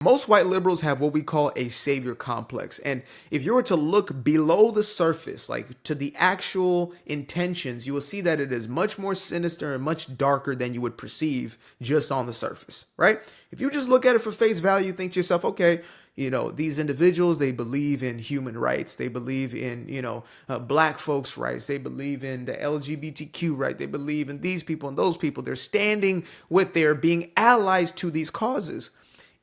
Most white liberals have what we call a savior complex. And if you were to look below the surface, like to the actual intentions, you will see that it is much more sinister and much darker than you would perceive just on the surface, right? If you just look at it for face value, think to yourself, okay, these individuals, they believe in human rights. They believe in, black folks' rights. They believe in the LGBTQ right. They believe in these people and those people. They're standing with, they're being allies to these causes.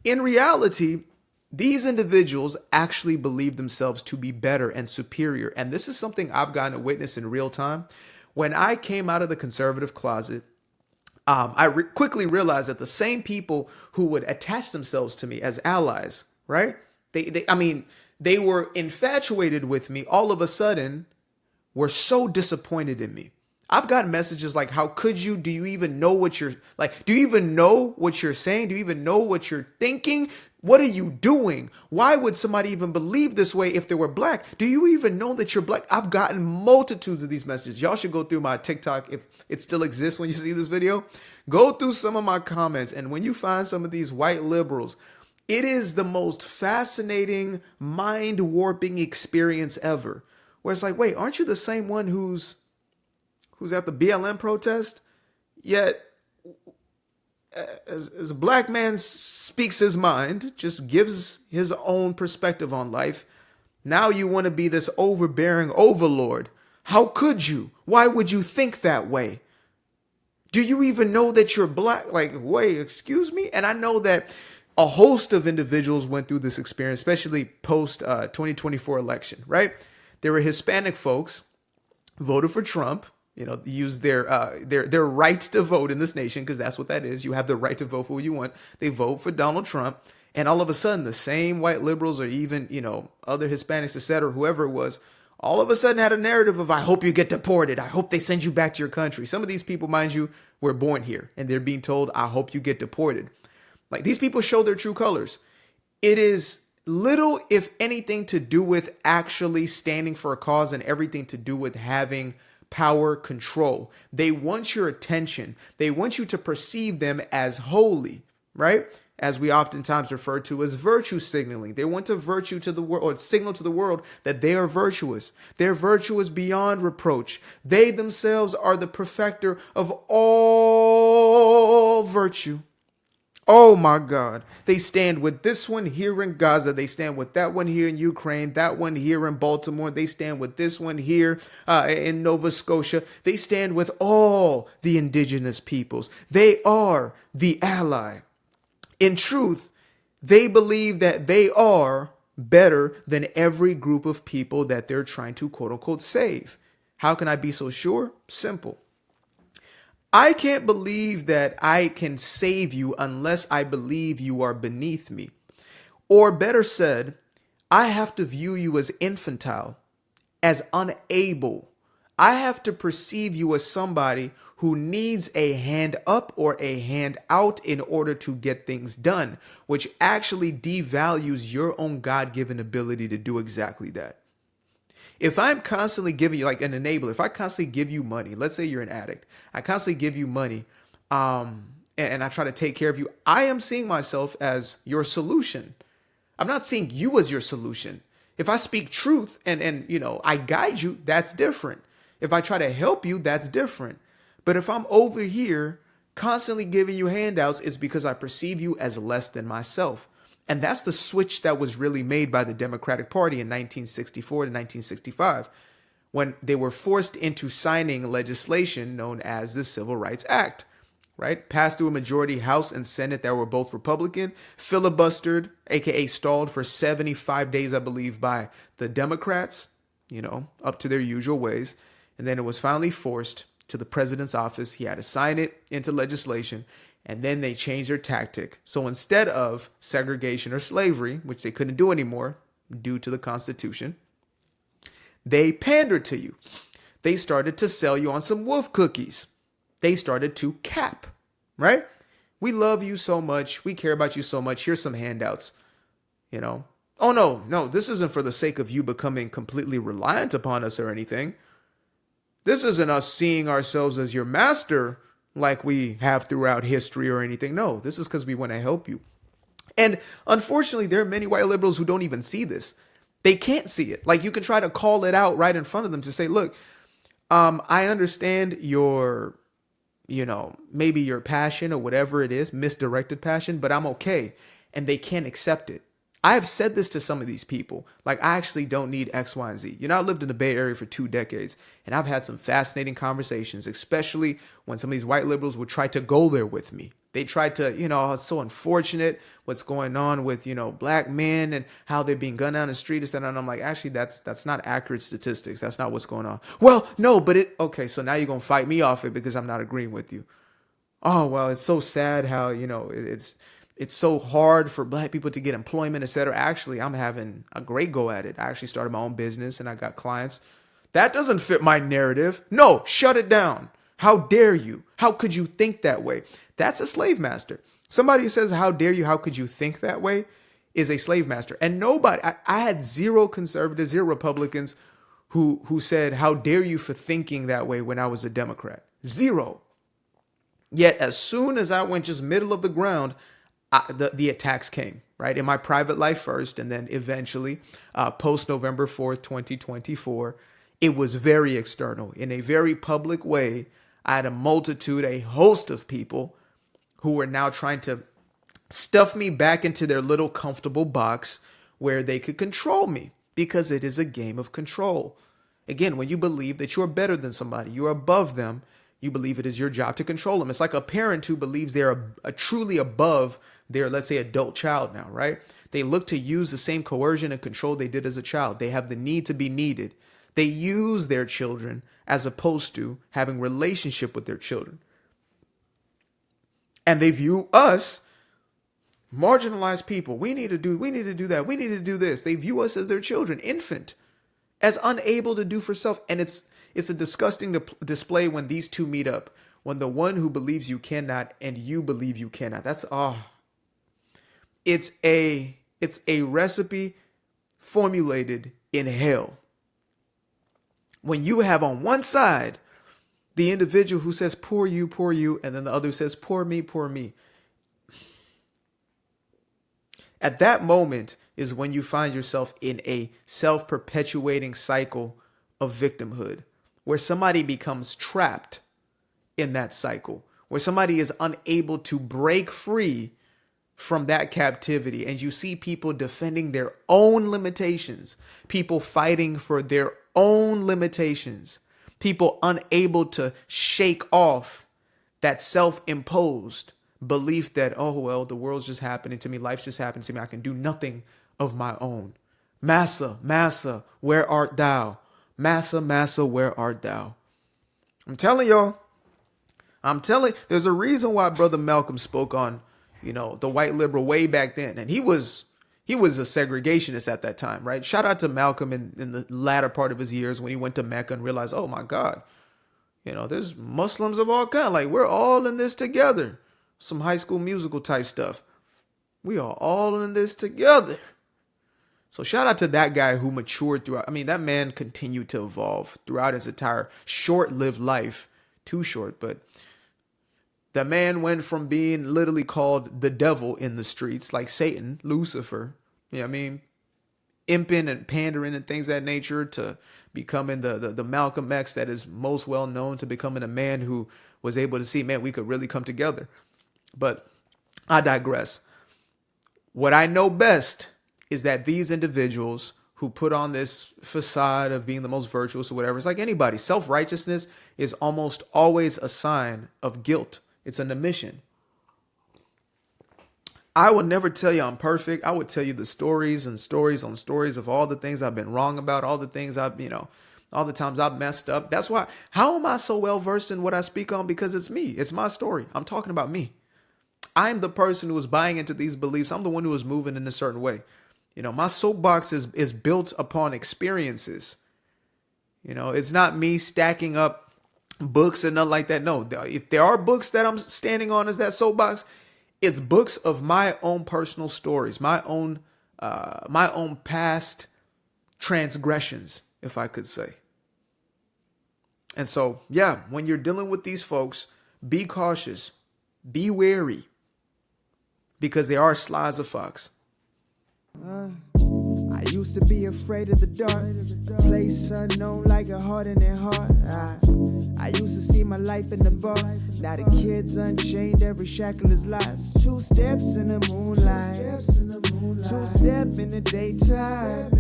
In reality, these individuals actually believe themselves to be better and superior. And this is something I've gotten to witness in real time. When I came out of the conservative closet, I quickly realized that the same people who would attach themselves to me as allies, right? They were infatuated with me, all of a sudden were so disappointed in me. I've gotten messages like, how could you? Do you even know what you're like? Do you even know what you're saying? Do you even know what you're thinking? What are you doing? Why would somebody even believe this way if they were black? Do you even know that you're black? I've gotten multitudes of these messages. Y'all should go through my TikTok if it still exists when you see this video. Go through some of my comments. And when you find some of these white liberals, it is the most fascinating, mind warping experience ever. Where it's like, wait, aren't you the same one who's at the BLM protest? Yet, as a black man speaks his mind, just gives his own perspective on life, now you want to be this overbearing overlord. How could you? Why would you think that way? Do you even know that you're black? Like, wait, excuse me? And I know that a host of individuals went through this experience, especially post 2024 election, right? There were Hispanic folks voted for Trump, use their right to vote in this nation, because that's what that is. You have the right to vote for who you want. They vote for Donald Trump. And all of a sudden, the same white liberals or even, other Hispanics, et cetera, whoever it was, all of a sudden had a narrative of, I hope you get deported. I hope they send you back to your country. Some of these people, mind you, were born here and they're being told, I hope you get deported. Like, these people show their true colors. It is little, if anything, to do with actually standing for a cause and everything to do with having power, control. They want your attention. They want you to perceive them as holy, right? As we oftentimes refer to as virtue signaling. They want to virtue to the world, or signal to the world that they are virtuous. They're virtuous beyond reproach. They themselves are the perfecter of all virtue. Oh my God. They stand with this one here in Gaza. They stand with that one here in Ukraine, that one here in Baltimore. They stand with this one here in Nova Scotia. They stand with all the indigenous peoples. They are the ally. In truth, they believe that they are better than every group of people that they're trying to quote unquote save. How can I be so sure? Simple. I can't believe that I can save you unless I believe you are beneath me. Or better said, I have to view you as infantile, as unable. I have to perceive you as somebody who needs a hand up or a hand out in order to get things done, which actually devalues your own God-given ability to do exactly that. If I'm constantly giving you, like an enabler, if I constantly give you money, let's say you're an addict, I constantly give you money, and I try to take care of you, I am seeing myself as your solution. I'm not seeing you as your solution. If I speak truth and I guide you, that's different. If I try to help you, that's different. But if I'm over here constantly giving you handouts, it's because I perceive you as less than myself. And that's the switch that was really made by the Democratic Party in 1964 to 1965, when they were forced into signing legislation known as the Civil Rights Act, right? Passed through a majority House and Senate that were both Republican, filibustered, aka stalled for 75 days, I believe, by the Democrats, up to their usual ways. And then it was finally forced to the president's office. He had to sign it into legislation. And then they changed their tactic. So instead of segregation or slavery, which they couldn't do anymore due to the Constitution, they pandered to you. They started to sell you on some wolf cookies. They started to cap, right? We love you so much. We care about you so much. Here's some handouts, Oh, no, this isn't for the sake of you becoming completely reliant upon us or anything. This isn't us seeing ourselves as your master like we have throughout history or anything. No, this is because we want to help you. And unfortunately, there are many white liberals who don't even see this. They can't see it. Like, you can try to call it out right in front of them to say, look, I understand your, maybe your passion or whatever it is, misdirected passion, but I'm okay. And they can't accept it. I have said this to some of these people. Like, I actually don't need X, Y, and Z. I lived in the Bay Area for 2 decades, and I've had some fascinating conversations, especially when some of these white liberals would try to go there with me. They tried to, oh, it's so unfortunate what's going on with, black men and how they're being gunned down the street. And I'm like, actually, that's not accurate statistics. That's not what's going on. Well, no, but okay, so now you're going to fight me off it because I'm not agreeing with you. Oh, well, it's so sad how, it's so hard for black people to get employment, etc. Actually, I'm having a great go at it. I actually started my own business and I got clients. That doesn't fit my narrative. No, shut it down. How dare you? How could you think that way? That's a slave master. Somebody who says, how dare you? How could you think that way? Is a slave master. And nobody, I had 0 conservatives, 0 Republicans who said, how dare you for thinking that way when I was a Democrat? 0. Yet as soon as I went just middle of the ground, the attacks came, right? In my private life first, and then eventually post November 4th, 2024, it was very external. In a very public way, I had a host of people who were now trying to stuff me back into their little comfortable box where they could control me, because it is a game of control. Again, when you believe that you're better than somebody, you're above them, you believe it is your job to control them. It's like a parent who believes they're truly above their, let's say, adult child now, right? They look to use the same coercion and control they did as a child. They have the need to be needed. They use their children as opposed to having relationship with their children. And they view us, marginalized people. We need to do that. We need to do this. They view us as their children, infant, as unable to do for self. And it's a disgusting display when these two meet up. When the one who believes you cannot and you believe you cannot. It's a recipe formulated in hell. When you have on one side the individual who says, poor you, and then the other says, poor me, poor me. At that moment is when you find yourself in a self-perpetuating cycle of victimhood, where somebody becomes trapped in that cycle, where somebody is unable to break free from that captivity. And you see people defending their own limitations, people fighting for their own limitations, people unable to shake off that self-imposed belief that, oh, well, the world's just happening to me. Life's just happening to me. I can do nothing of my own. Massa, Massa, where art thou? Massa, Massa, where art thou? I'm telling y'all, there's a reason why Brother Malcolm spoke on, the white liberal way back then. And he was a segregationist at that time, right? Shout out to Malcolm in the latter part of his years when he went to Mecca and realized, oh my God, there's Muslims of all kinds. Like, we're all in this together. Some High School Musical type stuff. We are all in this together. So shout out to that guy who matured throughout. I mean, that man continued to evolve throughout his entire short-lived life. Too short, but the man went from being literally called the devil in the streets, like Satan, Lucifer, imping and pandering and things of that nature, to becoming the Malcolm X that is most well known, to becoming a man who was able to see, man, we could really come together. But I digress. What I know best is that these individuals who put on this facade of being the most virtuous or whatever, it's like anybody. Self-righteousness is almost always a sign of guilt. It's an admission. I would never tell you I'm perfect. I would tell you the stories and stories on stories of all the things I've been wrong about, all the things all the times I've messed up. That's why, how am I so well versed in what I speak on? Because it's me. It's my story. I'm talking about me. I'm the person who was buying into these beliefs. I'm the one who was moving in a certain way. My soapbox is built upon experiences. It's not me stacking up books and nothing like that. No, if there are books that I'm standing on as that soapbox, it's books of my own personal stories, my own past transgressions, if I could say. And so, yeah, when you're dealing with these folks, be cautious, be wary. because they are sly as a fox. I used to be afraid of the dark, place unknown like a heart in their heart. I used to see my life in the bar. Now the kids unchained, every shackle is lost. 2 steps in the moonlight, 2 step in the daytime.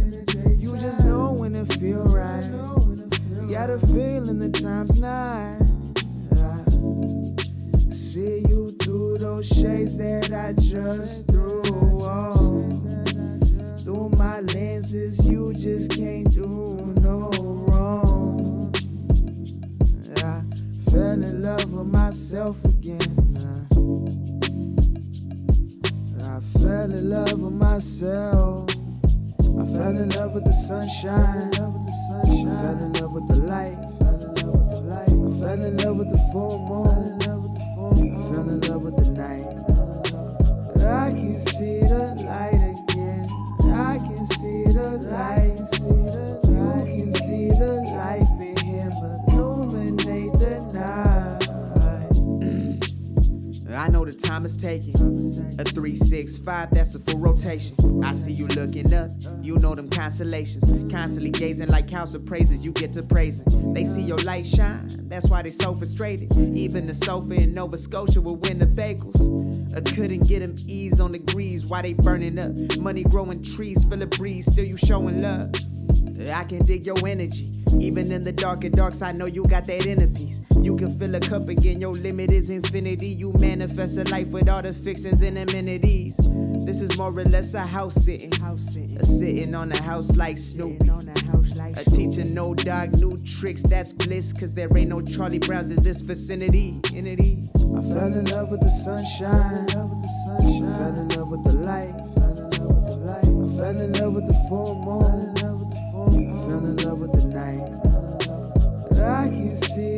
You just know when it feel right. You got a feeling the time's not. See you through those shades that I just threw on. Through my lenses, you just can't do no wrong. I fell in love with myself again. I fell in love with myself. I fell in love with the sunshine. I fell in love with the light. I fell in love with the full moon. I fell in love with the night. I can see the light again. I can see the light. You can see the life in him illuminate the night. I know the time is taking. A 365, that's a full rotation. I see you looking up, you know them constellations. Constantly gazing like cows of praises, you get to praising. They see your light shine, that's why they so frustrated. Even the sofa in Nova Scotia will win the bagels. I couldn't get them ease on the grease, why they burning up? Money growing trees, feel a breeze, still you showing love. I can dig your energy. Even in the dark side, know you got that inner peace. You can fill a cup again, your limit is infinity. You manifest a life with all the fixings and amenities. This is more or less a house sitting. A sitting on a house like Snoopy. A teacher, no dog, new tricks, that's bliss. Cause there ain't no Charlie Browns in this vicinity. I fell in love with the sunshine. I fell in love with the light. I fell in love with the full moon. I fell in love with the night. I can see